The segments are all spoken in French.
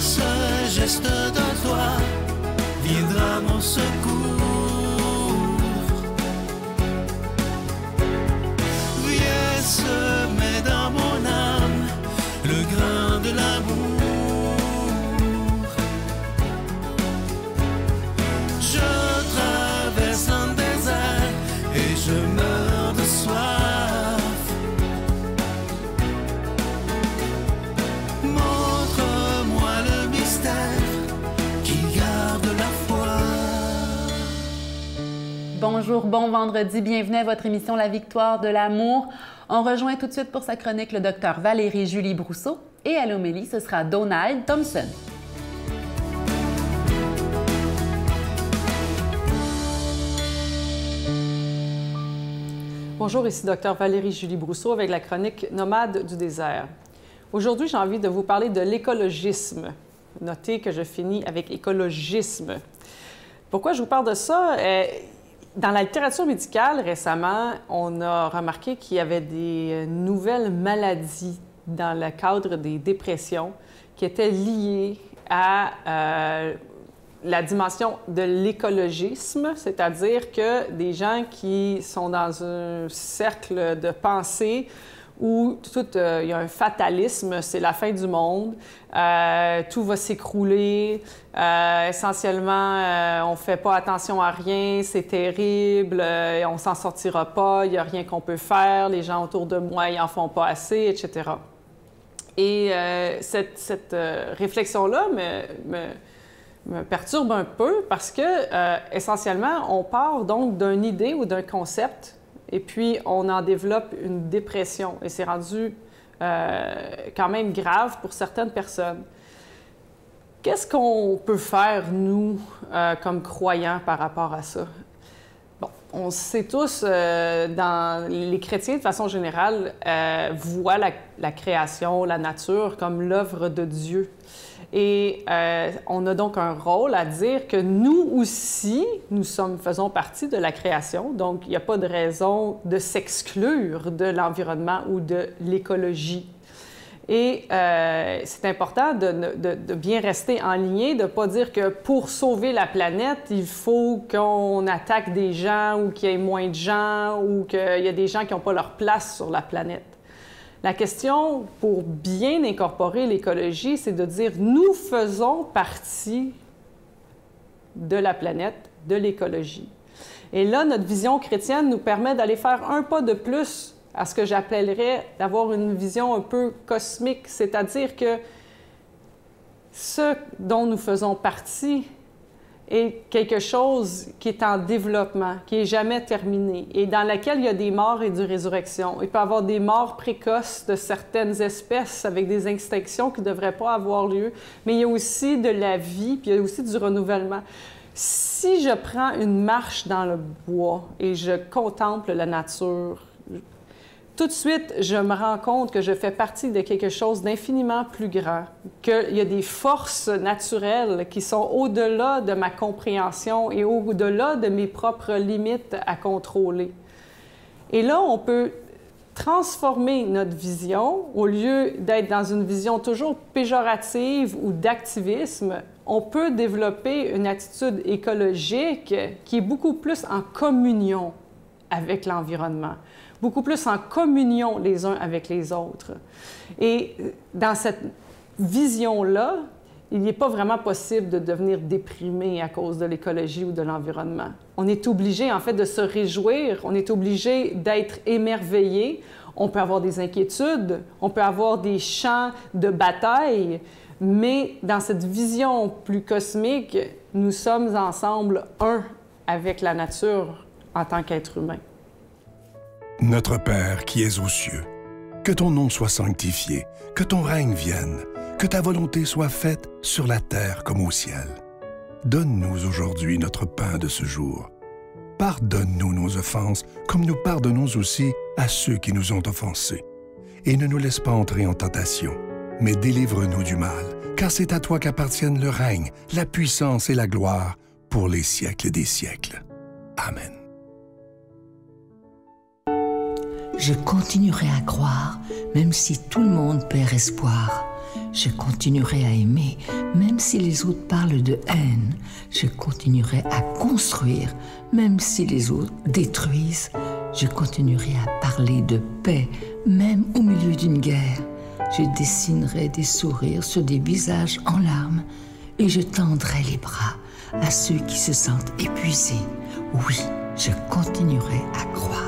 ce geste d'un doigt viendra mon secours. Viens semer dans mon âme le grain de l'amour. Je traverse un désert et je meurs de soif. Montre-moi le mystère qui garde la foi. Bonjour, bon vendredi, bienvenue à votre émission La Victoire de l'amour. On rejoint tout de suite pour sa chronique le docteur Valérie-Julie Brousseau et à l'homélie, ce sera Donald Thompson. Bonjour, ici Dr Valérie-Julie Brousseau avec la chronique Nomade du désert. Aujourd'hui, j'ai envie de vous parler de l'écologisme. Notez que je finis avec écologisme. Pourquoi je vous parle de ça? Dans la littérature médicale, récemment, on a remarqué qu'il y avait des nouvelles maladies dans le cadre des dépressions qui étaient liées à la dimension de l'écologisme, c'est-à-dire que des gens qui sont dans un cercle de pensée où il y a un fatalisme, c'est la fin du monde, tout va s'écrouler, essentiellement, on ne fait pas attention à rien, c'est terrible, on ne s'en sortira pas, il n'y a rien qu'on peut faire, les gens autour de moi, ils n'en font pas assez, etc. Et cette réflexion-là me perturbe un peu parce que, essentiellement, on part donc d'une idée ou d'un concept et puis on en développe une dépression. Et c'est rendu quand même grave pour certaines personnes. Qu'est-ce qu'on peut faire, nous, comme croyants par rapport à ça? Bon, on sait tous, les chrétiens, de façon générale, voient la création, la nature comme l'œuvre de Dieu. Et on a donc un rôle à dire que nous aussi, faisons partie de la création. Donc, il n'y a pas de raison de s'exclure de l'environnement ou de l'écologie. Et c'est important de bien rester en ligne, de ne pas dire que pour sauver la planète, il faut qu'on attaque des gens ou qu'il y ait moins de gens ou qu'il y a des gens qui n'ont pas leur place sur la planète. La question pour bien incorporer l'écologie, c'est de dire nous faisons partie de la planète, de l'écologie. Et là, notre vision chrétienne nous permet d'aller faire un pas de plus à ce que j'appellerais d'avoir une vision un peu cosmique, c'est-à-dire que ce dont nous faisons partie est quelque chose qui est en développement, qui n'est jamais terminé et dans laquel il y a des morts et des résurrections. Il peut y avoir des morts précoces de certaines espèces avec des extinctions qui ne devraient pas avoir lieu, mais il y a aussi de la vie, puis il y a aussi du renouvellement. Si je prends une marche dans le bois et je contemple la nature, tout de suite, je me rends compte que je fais partie de quelque chose d'infiniment plus grand, qu'il y a des forces naturelles qui sont au-delà de ma compréhension et au-delà de mes propres limites à contrôler. Et là, on peut transformer notre vision, au lieu d'être dans une vision toujours péjorative ou d'activisme, on peut développer une attitude écologique qui est beaucoup plus en communion avec l'environnement, beaucoup plus en communion les uns avec les autres. Et dans cette vision-là, il n'est pas vraiment possible de devenir déprimé à cause de l'écologie ou de l'environnement. On est obligé, en fait, de se réjouir, on est obligé d'être émerveillé. On peut avoir des inquiétudes, on peut avoir des champs de bataille, mais dans cette vision plus cosmique, nous sommes ensemble un avec la nature en tant qu'être humain. Notre Père qui es aux cieux, que ton nom soit sanctifié, que ton règne vienne, que ta volonté soit faite sur la terre comme au ciel. Donne-nous aujourd'hui notre pain de ce jour. Pardonne-nous nos offenses, comme nous pardonnons aussi à ceux qui nous ont offensés. Et ne nous laisse pas entrer en tentation, mais délivre-nous du mal, car c'est à toi qu'appartiennent le règne, la puissance et la gloire pour les siècles des siècles. Amen. Je continuerai à croire, même si tout le monde perd espoir. Je continuerai à aimer, même si les autres parlent de haine. Je continuerai à construire, même si les autres détruisent. Je continuerai à parler de paix, même au milieu d'une guerre. Je dessinerai des sourires sur des visages en larmes et je tendrai les bras à ceux qui se sentent épuisés. Oui, je continuerai à croire.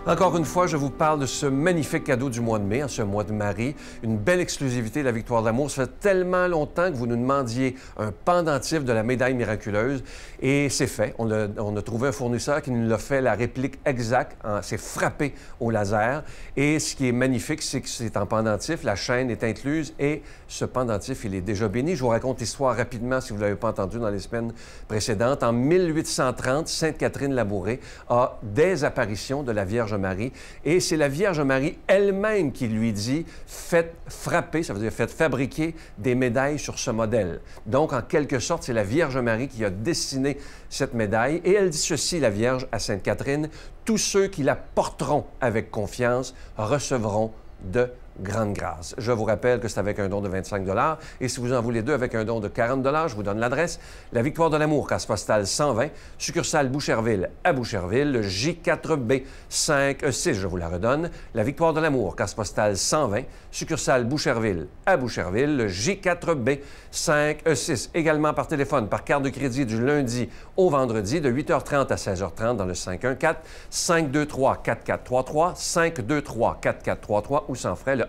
Encore une fois, je vous parle de ce magnifique cadeau du mois de mai, ce mois de Marie, une belle exclusivité de la Victoire de l'amour. Ça fait tellement longtemps que vous nous demandiez un pendentif de la médaille miraculeuse et c'est fait. On a trouvé un fournisseur qui nous l'a fait la réplique exacte, c'est frappé au laser. Et ce qui est magnifique, c'est que c'est en pendentif, la chaîne est incluse et ce pendentif, il est déjà béni. Je vous raconte l'histoire rapidement si vous ne l'avez pas entendu dans les semaines précédentes. En 1830, Sainte-Catherine-Labouré a des apparitions de la Vierge Marie. Et c'est la Vierge Marie elle-même qui lui dit « Faites frapper », ça veut dire « Faites fabriquer des médailles sur ce modèle ». Donc, en quelque sorte, c'est la Vierge Marie qui a dessiné cette médaille. Et elle dit ceci, la Vierge, à Sainte-Catherine, « Tous ceux qui la porteront avec confiance recevront de grande grâce ». Je vous rappelle que c'est avec un don de 25 $. Et si vous en voulez deux avec un don de 40 $, je vous donne l'adresse. La Victoire de l'amour, case postale 120, succursale Boucherville à Boucherville, le J4B 5E6, je vous la redonne. La Victoire de l'amour, case postale 120, succursale Boucherville à Boucherville, le J4B 5E6. Également par téléphone, par carte de crédit du lundi au vendredi, de 8h30 à 16h30 dans le 514-523-4433, 523-4433 ou sans frais, le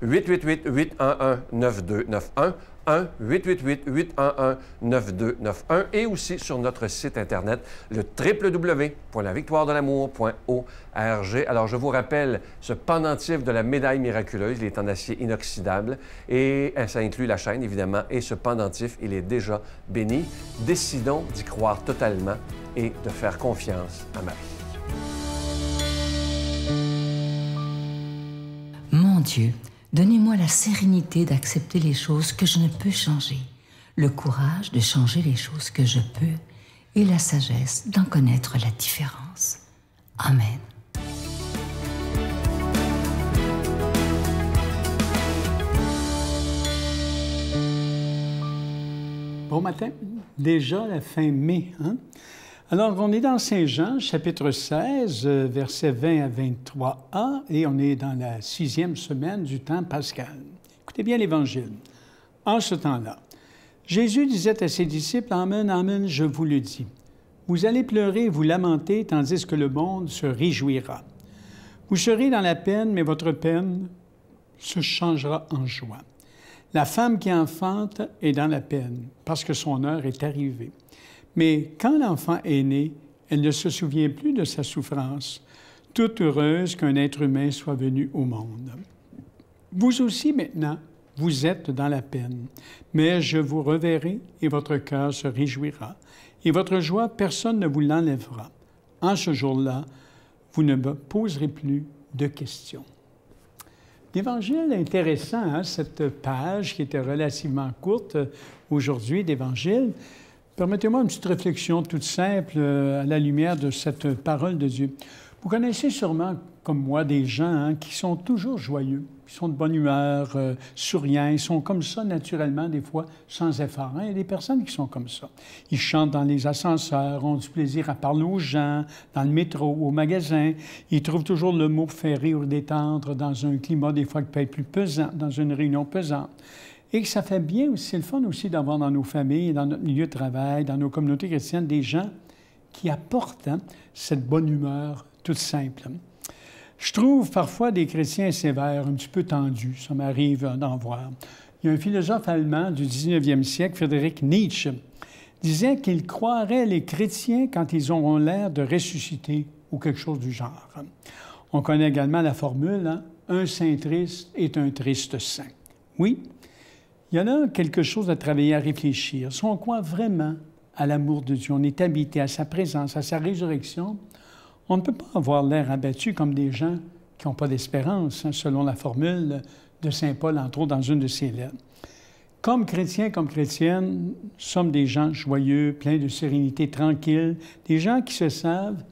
1-888-811-9291, 1-888-811-9291 et aussi sur notre site Internet, le www.lavictoiredelamour.org. Alors, je vous rappelle, ce pendentif de la médaille miraculeuse, il est en acier inoxydable et ça inclut la chaîne, évidemment, et ce pendentif, il est déjà béni. Décidons d'y croire totalement et de faire confiance à Marie. Mon Dieu, donnez-moi la sérénité d'accepter les choses que je ne peux changer, le courage de changer les choses que je peux et la sagesse d'en connaître la différence. Amen. Bon matin. Déjà la fin mai, hein? Alors, on est dans Saint Jean, chapitre 16, versets 20 à 23a, et on est dans la 6e semaine du temps pascal. Écoutez bien l'Évangile. En ce temps-là, Jésus disait à ses disciples, « Amen, amen, je vous le dis. Vous allez pleurer et vous lamenter, tandis que le monde se réjouira. Vous serez dans la peine, mais votre peine se changera en joie. La femme qui enfante est dans la peine, parce que son heure est arrivée. Mais quand l'enfant est né, elle ne se souvient plus de sa souffrance, toute heureuse qu'un être humain soit venu au monde. Vous aussi, maintenant, vous êtes dans la peine, mais je vous reverrai et votre cœur se réjouira. Et votre joie, personne ne vous l'enlèvera. En ce jour-là, vous ne me poserez plus de questions. » L'Évangile est intéressant, hein, cette page qui était relativement courte aujourd'hui d'Évangile. Permettez-moi une petite réflexion toute simple à la lumière de cette parole de Dieu. Vous connaissez sûrement, comme moi, des gens hein, qui sont toujours joyeux, qui sont de bonne humeur, souriants, ils sont comme ça naturellement, des fois, sans effort. Hein? Il y a des personnes qui sont comme ça. Ils chantent dans les ascenseurs, ont du plaisir à parler aux gens, dans le métro, au magasin. Ils trouvent toujours le mot pour faire rire ou détendre dans un climat, des fois, qui peut être plus pesant, dans une réunion pesante. Et que ça fait bien aussi, c'est le fun aussi d'avoir dans nos familles, dans notre milieu de travail, dans nos communautés chrétiennes, des gens qui apportent hein, cette bonne humeur toute simple. Je trouve parfois des chrétiens sévères, un petit peu tendus, ça m'arrive d'en voir. Il y a un philosophe allemand du 19e siècle, Friedrich Nietzsche, disait qu'il croirait les chrétiens quand ils auront l'air de ressusciter ou quelque chose du genre. On connaît également la formule, hein, « Un saint triste est un triste saint ». Oui, il y en a quelque chose à travailler, à réfléchir. Si on croit vraiment à l'amour de Dieu, on est habité à sa présence, à sa résurrection, on ne peut pas avoir l'air abattu comme des gens qui n'ont pas d'espérance, hein, selon la formule de saint Paul, entre autres, dans une de ses lettres. Comme chrétiens, comme chrétiennes, nous sommes des gens joyeux, pleins de sérénité, tranquilles, des gens qui se savent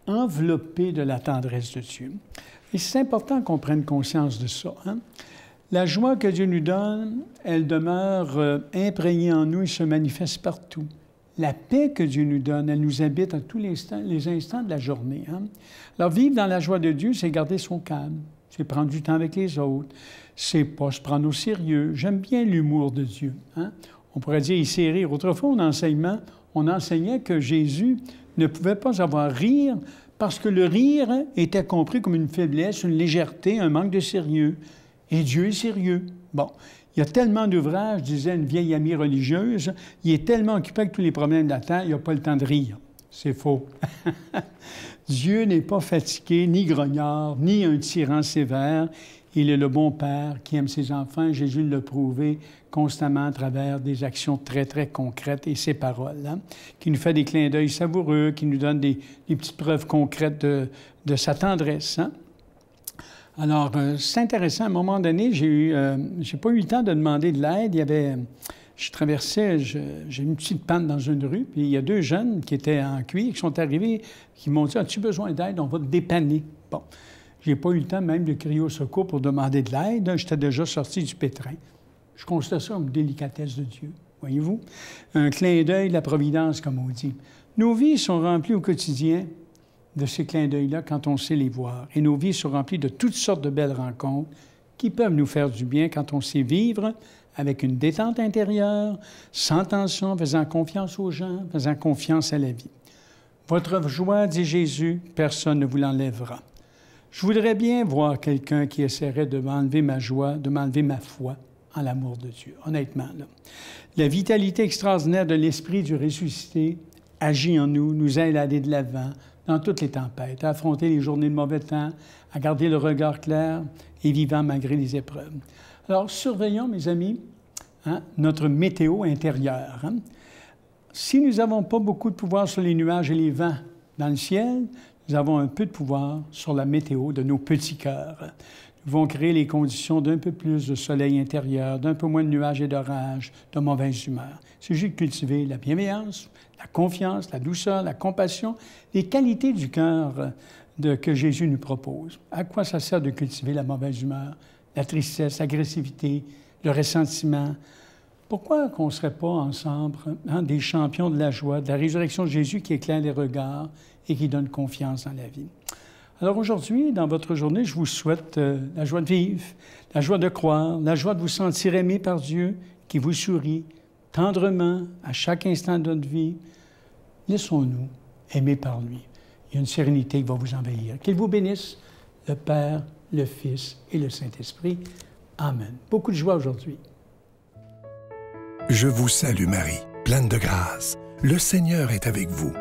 enveloppés de la tendresse de Dieu. Et c'est important qu'on prenne conscience de ça. Hein? La joie que Dieu nous donne, elle demeure imprégnée en nous et se manifeste partout. La paix que Dieu nous donne, elle nous habite à tous les instants de la journée. Hein? Alors, vivre dans la joie de Dieu, c'est garder son calme, c'est prendre du temps avec les autres, c'est pas se prendre au sérieux. J'aime bien l'humour de Dieu. Hein? On pourrait dire, il sait rire. Autrefois, on enseignait que Jésus ne pouvait pas avoir rire parce que le rire était compris comme une faiblesse, une légèreté, un manque de sérieux. Et Dieu est sérieux. Bon, il y a tellement d'ouvrages, disait une vieille amie religieuse, il est tellement occupé avec tous les problèmes de la terre, il n'a pas le temps de rire. C'est faux. Dieu n'est pas fatigué, ni grognard, ni un tyran sévère. Il est le bon Père qui aime ses enfants. Jésus l'a prouvé constamment à travers des actions très, très concrètes et ses paroles, hein, qui nous fait des clins d'œil savoureux, qui nous donne des petites preuves concrètes de sa tendresse. Hein. Alors, c'est intéressant. À un moment donné, j'ai pas eu le temps de demander de l'aide. Je traversais, j'ai une petite panne dans une rue, puis il y a 2 jeunes qui étaient en cuir, qui sont arrivés, qui m'ont dit « As-tu besoin d'aide? On va te dépanner. » Bon, j'ai pas eu le temps même de crier au secours pour demander de l'aide. J'étais déjà sorti du pétrin. Je constate ça comme une délicatesse de Dieu, voyez-vous? Un clin d'œil de la providence, comme on dit. Nos vies sont remplies au quotidien de ces clins d'œil-là quand on sait les voir. Et nos vies sont remplies de toutes sortes de belles rencontres qui peuvent nous faire du bien quand on sait vivre avec une détente intérieure, sans tension, faisant confiance aux gens, faisant confiance à la vie. Votre joie, dit Jésus, personne ne vous l'enlèvera. Je voudrais bien voir quelqu'un qui essaierait de m'enlever ma joie, de m'enlever ma foi en l'amour de Dieu, honnêtement. Là. La vitalité extraordinaire de l'Esprit du ressuscité agit en nous, nous aide à aller de l'avant dans toutes les tempêtes, à affronter les journées de mauvais temps, à garder le regard clair et vivant malgré les épreuves. Alors, surveillons, mes amis, hein, notre météo intérieure. Hein. Si nous n'avons pas beaucoup de pouvoir sur les nuages et les vents dans le ciel, nous avons un peu de pouvoir sur la météo de nos petits cœurs. Nous devons créer les conditions d'un peu plus de soleil intérieur, d'un peu moins de nuages et d'orages, de mauvaise humeur. Il s'agit de cultiver la bienveillance, la confiance, la douceur, la compassion, les qualités du cœur que Jésus nous propose. À quoi ça sert de cultiver la mauvaise humeur, la tristesse, l'agressivité, le ressentiment? Pourquoi qu'on ne serait pas ensemble des champions de la joie, de la résurrection de Jésus qui éclaire les regards et qui donne confiance dans la vie? Alors aujourd'hui, dans votre journée, je vous souhaite la joie de vivre, la joie de croire, la joie de vous sentir aimé par Dieu qui vous sourit tendrement à chaque instant de notre vie. Laissons-nous aimer par lui. Il y a une sérénité qui va vous envahir. Qu'il vous bénisse, le Père, le Fils et le Saint-Esprit. Amen. Beaucoup de joie aujourd'hui. Je vous salue Marie, pleine de grâce. Le Seigneur est avec vous.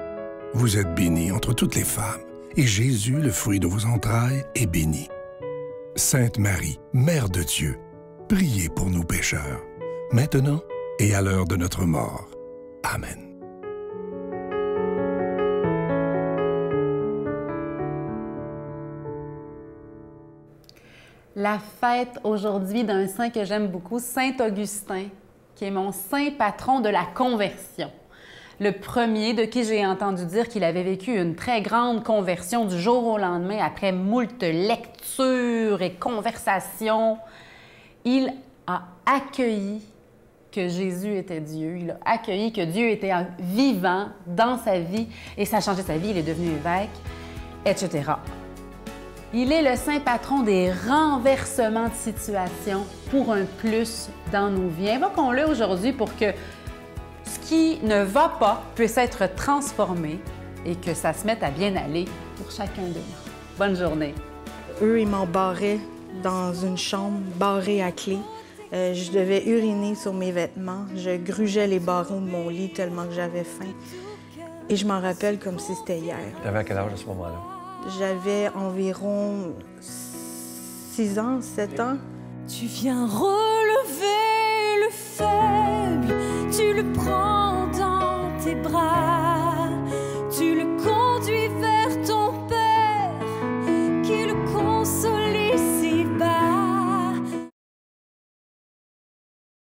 Vous êtes bénie entre toutes les femmes, et Jésus, le fruit de vos entrailles, est béni. Sainte Marie, Mère de Dieu, priez pour nous pécheurs, maintenant et à l'heure de notre mort. Amen. La fête aujourd'hui d'un saint que j'aime beaucoup, Saint Augustin, qui est mon saint patron de la conversion. Le premier de qui j'ai entendu dire qu'il avait vécu une très grande conversion du jour au lendemain après moult lectures et conversations. Il a accueilli que Jésus était Dieu. Il a accueilli que Dieu était vivant dans sa vie et ça a changé sa vie. Il est devenu évêque, etc. Il est le saint patron des renversements de situation pour un plus dans nos vies. Invoquons-le aujourd'hui pour que ce qui ne va pas puisse être transformé et que ça se mette à bien aller pour chacun de nous. Bonne journée. Eux, ils m'ont barré dans une chambre, barrée à clé. Je devais uriner sur mes vêtements. Je grugeais les barreaux de mon lit tellement que j'avais faim. Et je m'en rappelle comme si c'était hier. Tu avais quel âge à ce moment-là? J'avais environ 6 ans, 7 ans. Tu viens relever le faible, tu le prends dans tes bras.